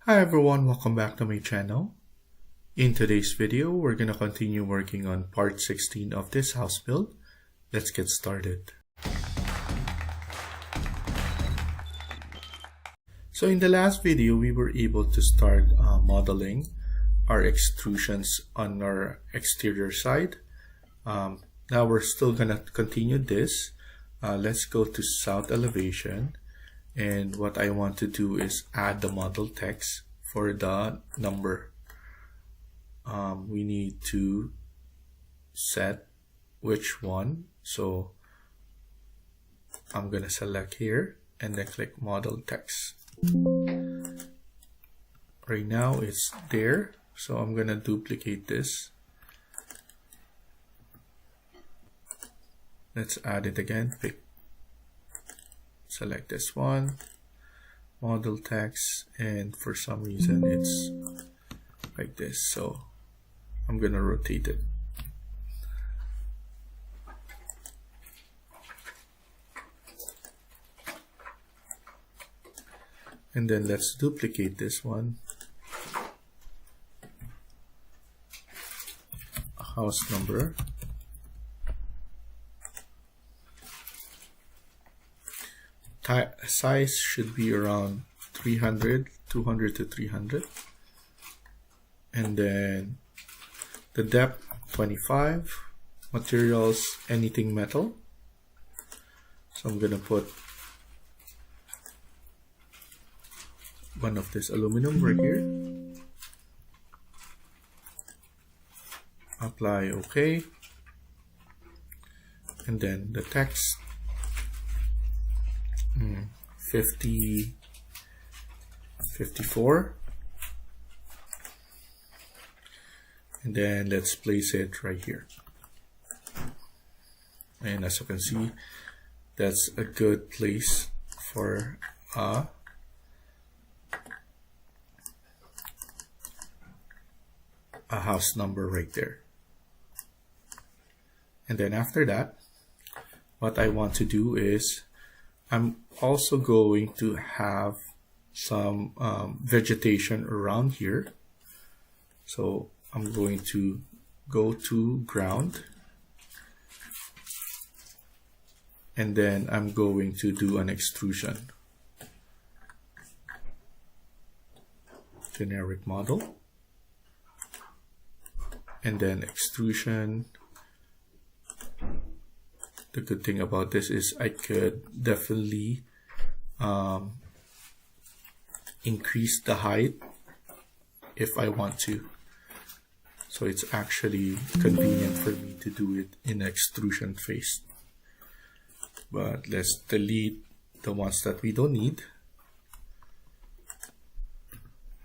Hi everyone, welcome back to my channel. In today's video, we're going to continue working on part 16 of this house build. Let's get started. So in the last video, we were able to start modeling our extrusions on our exterior side. Now we're still going to continue this. Let's go to south elevation. And what I want to do is add the model text for the number. We need to set which one. So I'm going to select here and then click model text. Right now it's there. So I'm going to duplicate this. Let's add it again. Select this one, model text, and for some reason it's like this, so I'm gonna rotate it. And then let's duplicate this one. House number. Size should be around 200 to 300, and then the depth 25, materials anything metal. So I'm gonna put one of this aluminum right here, apply OK, and then the text 54, and then let's place it right here. And as you can see, that's a good place for a house number right there. And then after that, what I want to do is I'm also going to have some vegetation around here. So I'm going to go to ground, and then I'm going to do an extrusion. Generic model, and then extrusion. The good thing about this is I could definitely increase the height if I want to. So it's actually convenient for me to do it in extrusion phase. But let's delete the ones that we don't need.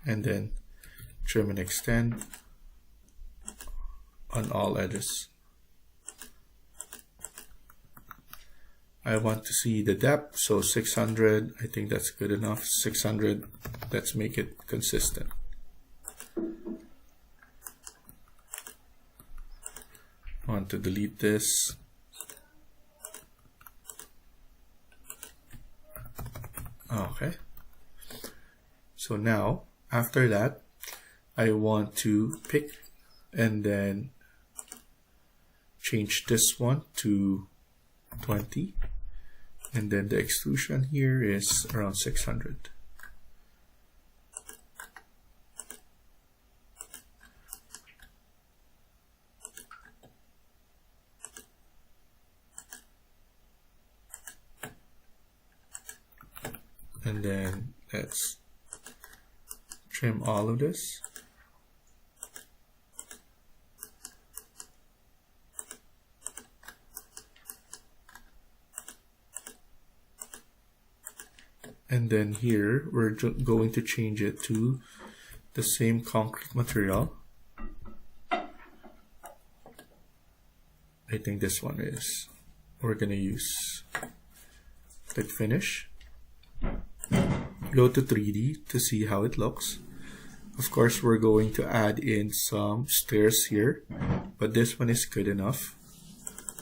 And then trim and extend on all edges. I want to see the depth, so 600, I think that's good enough. 600, let's make it consistent. I want to delete this. Okay. So now, after that, I want to pick and then change this one to 20. And then the extrusion here is around 600. And then let's trim all of this. And then here, we're going to change it to the same concrete material. I think this one is. We're going to use. Click Finish. Go to 3D to see how it looks. Of course, we're going to add in some stairs here, but this one is good enough.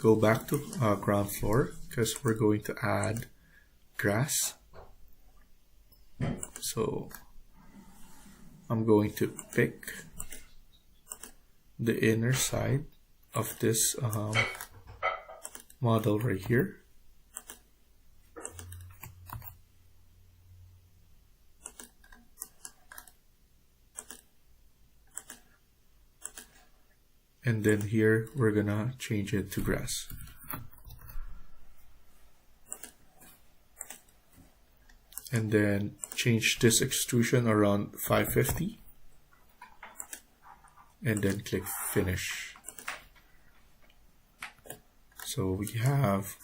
Go back to ground floor because we're going to add grass. So I'm going to pick the inner side of this model right here. And then here we're gonna change it to grass. And then change this extrusion around 550. And then click finish. So we have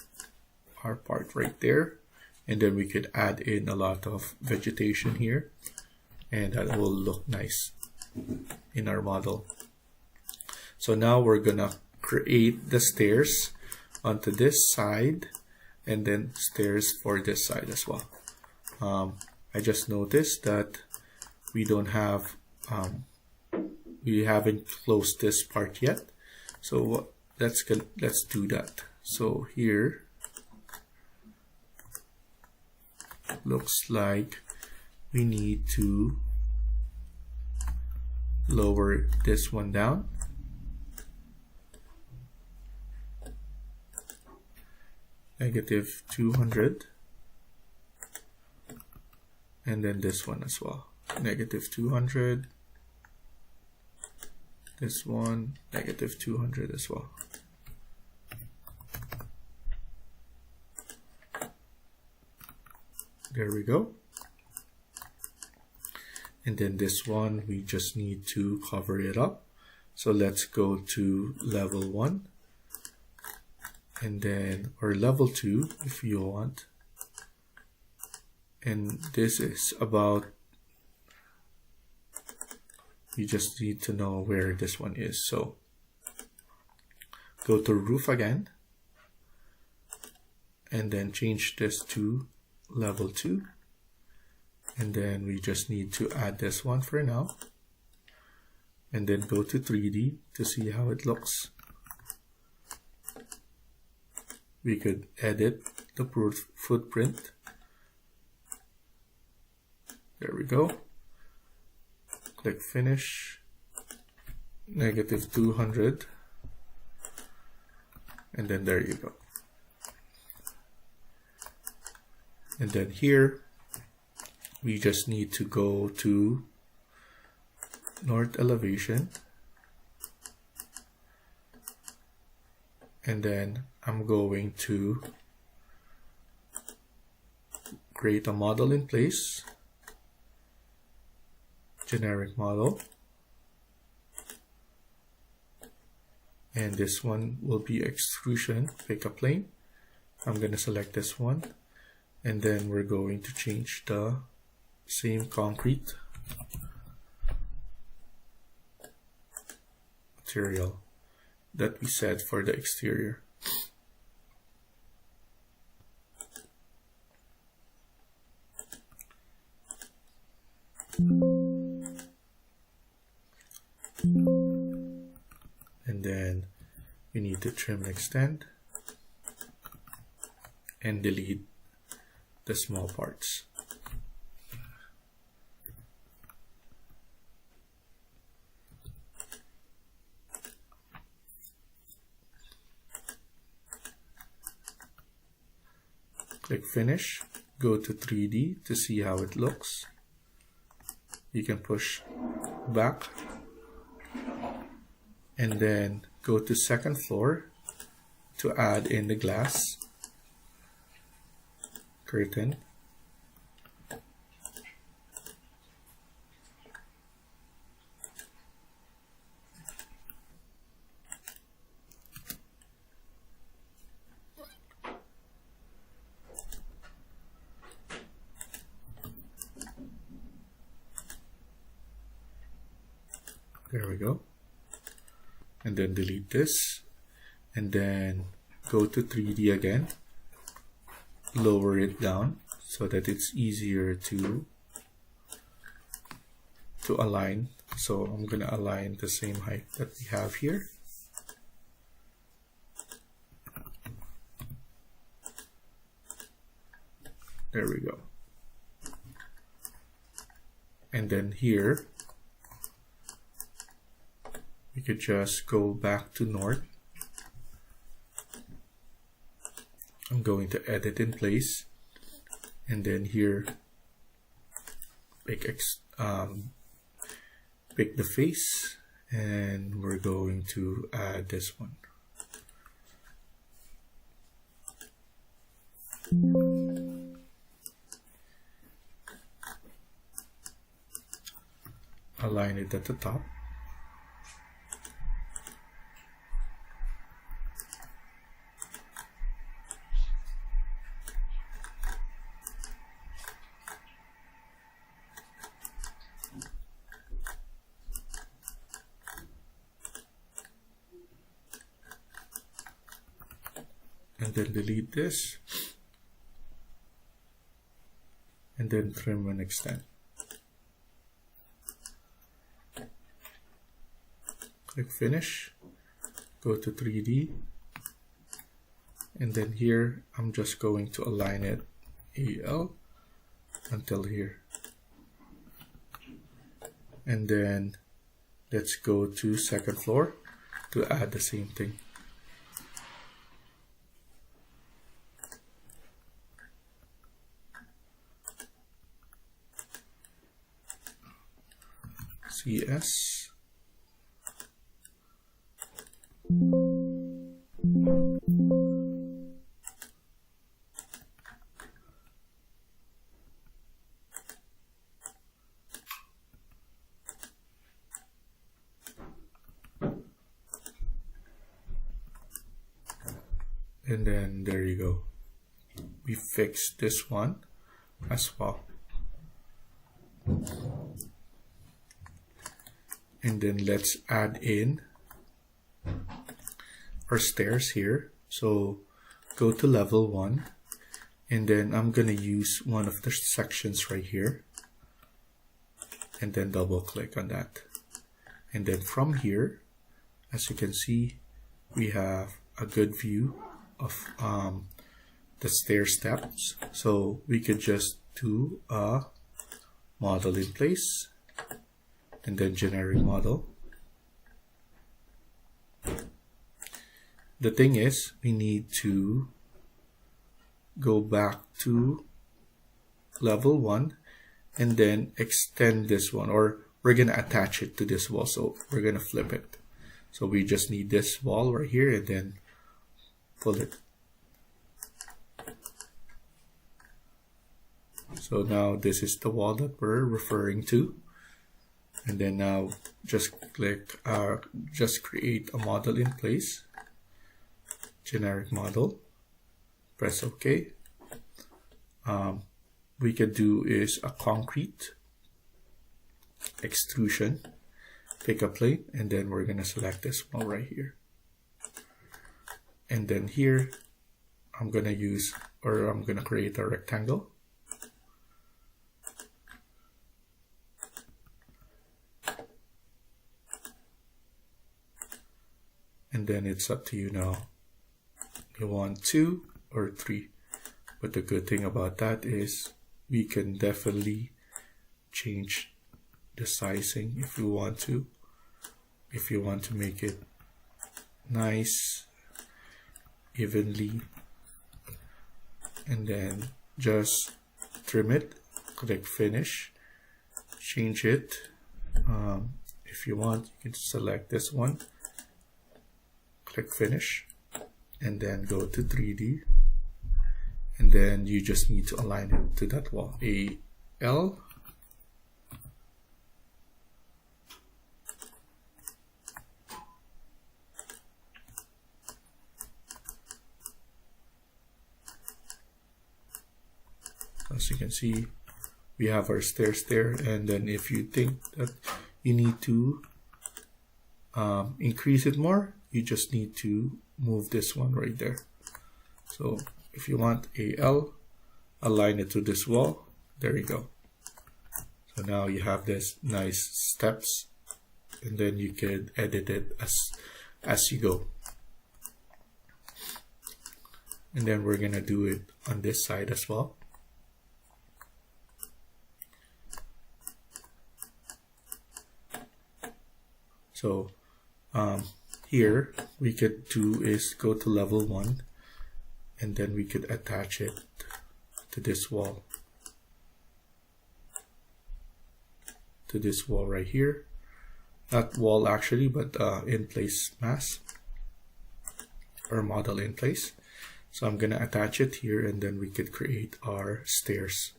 our part right there. And then we could add in a lot of vegetation here. And that will look nice in our model. So now we're gonna create the stairs onto this side and then stairs for this side as well. I just noticed that we don't have, we haven't closed this part yet. So let's do that. So here, looks like we need to lower this one down. -200, and then this one as well, -200, this one -200 as well. There we go. And then this one we just need to cover it up. So let's go to level 1. And then, or level 2 if you want. And this is about, you just need to know where this one is. So go to roof again, and then change this to level 2. And then we just need to add this one for now. And then go to 3D to see how it looks. We could edit the footprint. There we go. Click finish. -200. And then there you go. And then here, we just need to go to north elevation. And then I'm going to create a model in place, generic model, and this one will be extrusion, pick a plane. I'm going to select this one, and then we're going to change the same concrete material that we set for the exterior. And then we need to trim and extend and delete the small parts. Click finish, go to 3D to see how it looks. You can push back and then go to second floor to add in the glass curtain. There we go. And then delete this, and then go to 3D again, lower it down so that it's easier to align. So I'm gonna align the same height that we have here. There we go. And then here we could just go back to north. I'm going to edit in place, and then here pick the face, and we're going to add this one. Align it at the top. And then delete this, and then trim and extend. Click finish, go to 3D, and then here I'm just going to align it AL until here. And then let's go to second floor to add the same thing. CS. And then there you go. We fixed this one as well. And then let's add in our stairs here. So go to level 1, and then I'm gonna use one of the sections right here, and then double click on that. And then from here, as you can see, we have a good view of the stair steps. So we could just do a model in place, and then generic model. The thing is, we need to go back to level 1 and then extend this one, or we're gonna attach it to this wall, so we're gonna flip it. So we just need this wall right here, and then pull it. So now this is the wall that we're referring to. And then now just click, just create a model in place, generic model, press OK. We could do is a concrete extrusion, pick a plane, and then we're gonna select this one right here. And then here, I'm gonna create a rectangle. And then it's up to you now. You want 2 or 3. But the good thing about that is we can definitely change the sizing if you want to. If you want to make it nice, evenly, and then just trim it, click finish, change it. If you want, you can select this one, click finish, and then go to 3D, and then you just need to align it to that wall. AL, as you can see, we have our stairs there. And then if you think that you need to increase it more, you just need to move this one right there. So if you want AL, align it to this wall. There you go. So now you have this nice steps, and then you can edit it as you go. And then we're gonna do it on this side as well. So Here we could do is go to level 1, and then we could attach it to this wall. To this wall right here. Not wall actually, but in place mass or model in place. So I'm gonna attach it here, and then we could create our stairs.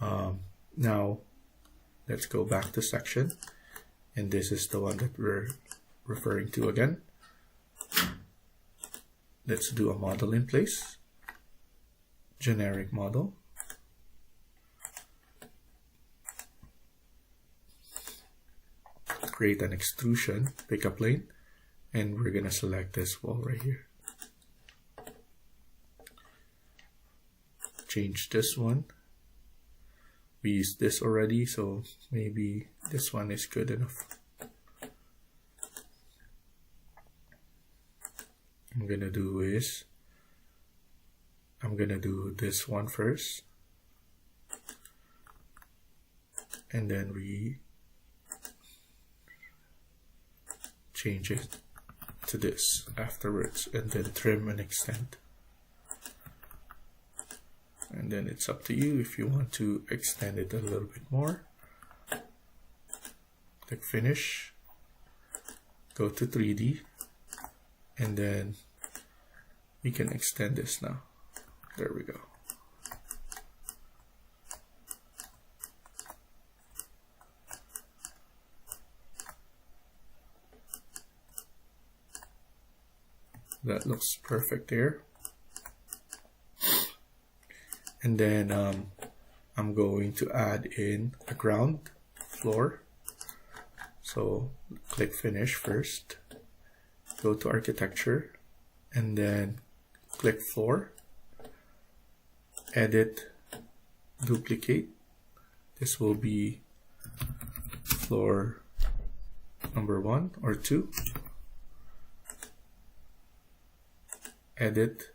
Now let's go back to section, and this is the one that we're referring to again. Let's do a model in place, generic model. Create an extrusion, pick a plane, and we're gonna select this wall right here. Change this one. We used this already, so maybe this one is good enough. I'm gonna do this one first, and then we change it to this afterwards, and then trim and extend. And then it's up to you if you want to extend it a little bit more. Click finish, go to 3D, and then we can extend this now. There we go. That looks perfect there. And then I'm going to add in a ground floor. So click finish first, go to architecture, and then click floor, edit, duplicate. This will be floor number 1 or 2. Edit,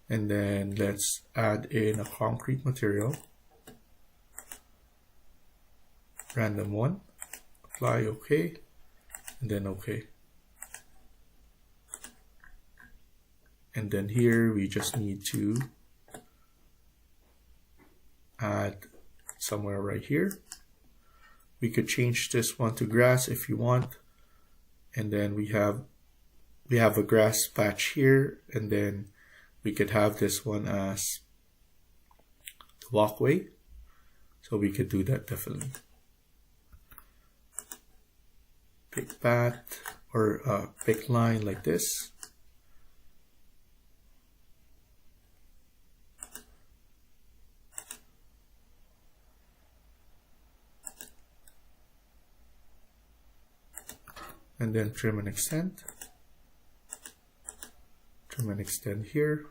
and then let's add in a concrete material, random one, apply OK, and then OK. And then here we just need to add somewhere right here. We could change this one to grass if you want, and then we have a grass patch here, and then we could have this one as the walkway, so we could do that definitely. Pick path or pick line like this. And then trim and extend. Trim and extend here.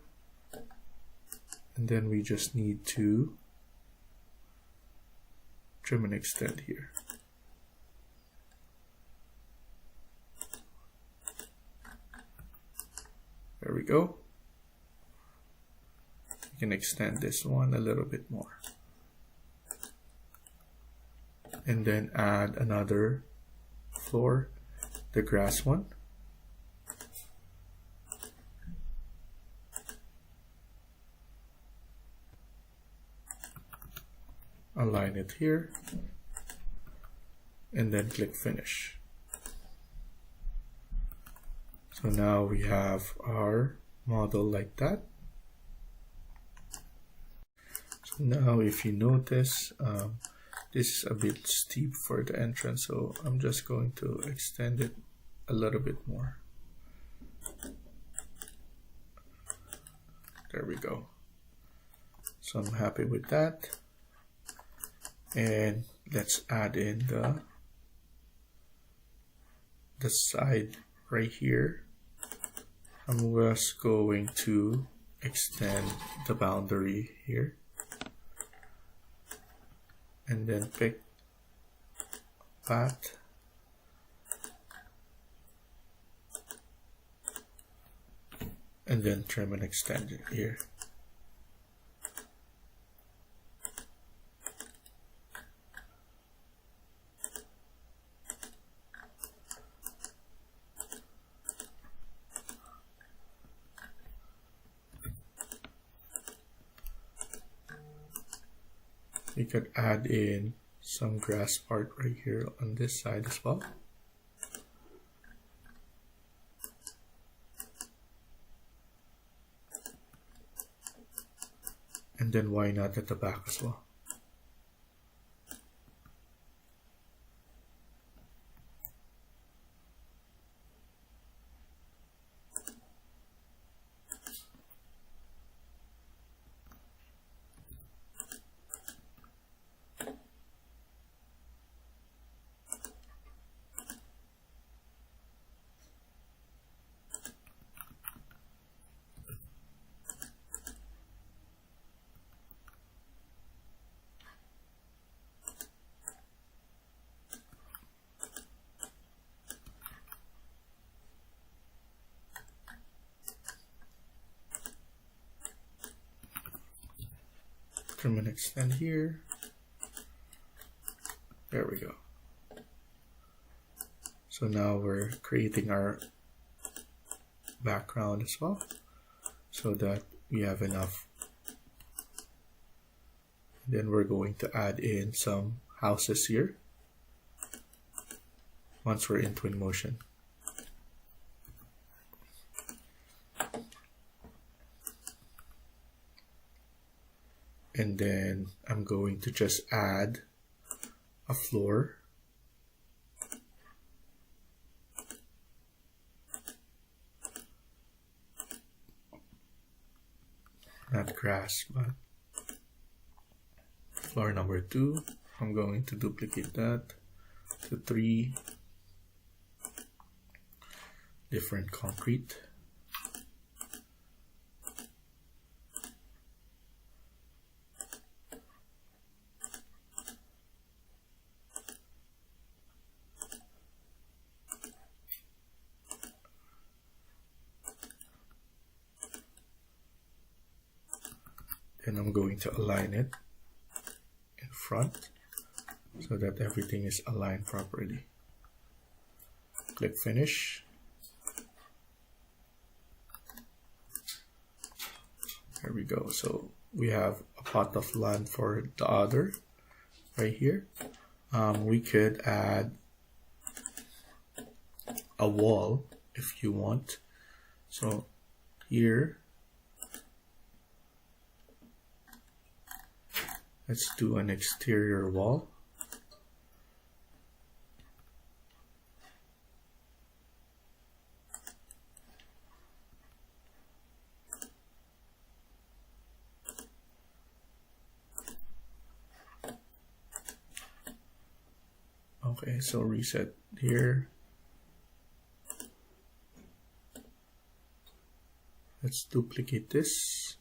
And then we just need to trim and extend here. There we go. We can extend this one a little bit more. And then add another floor, the grass one. Align it here, and then click finish. So now we have our model like that. So now if you notice, this is a bit steep for the entrance, so I'm just going to extend it a little bit more. There we go. So I'm happy with that. And let's add in the side right here. I'm just going to extend the boundary here, and then pick path, and then trim and extend it here. we could add in some grass part right here on this side as well. And then why not at the back as well? Trim and extend here. There we go. So now we're creating our background as well, so that we have enough. Then we're going to add in some houses here once we're in Twinmotion. And then I'm going to just add a floor. Not grass, but floor number 2. I'm going to duplicate that to 3 different concrete. And I'm going to align it in front so that everything is aligned properly. Click finish. There we go. So we have a plot of land for the other right here. We could add a wall if you want. So here, let's do an exterior wall. Okay, so reset here. Let's duplicate this.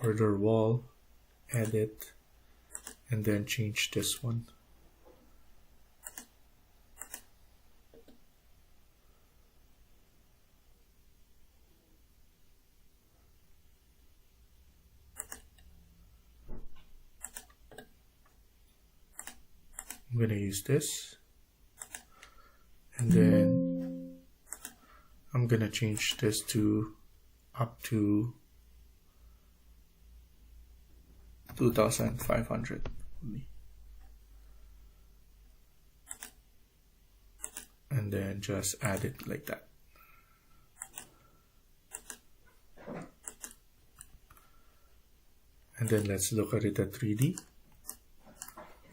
Order wall, edit, and then change this one. I'm going to use this, and then I'm going to change this to up to 2,500 and then just add it like that. And then let's look at it at 3D.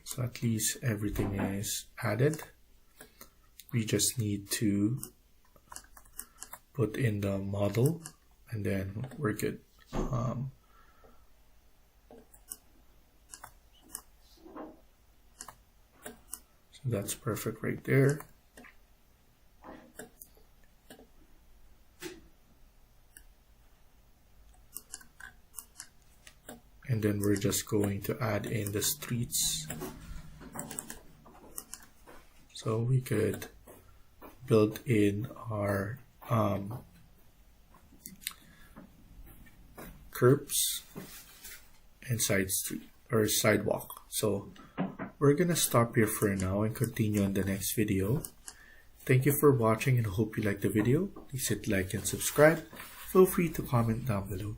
So at least everything is added. We just need to put in the model and then we're good. So that's perfect right there. And then we're just going to add in the streets. So we could build in our curbs and side street or sidewalk. So we're gonna stop here for now and continue on the next video. Thank you for watching and hope you liked the video. Please hit like and subscribe. Feel free to comment down below.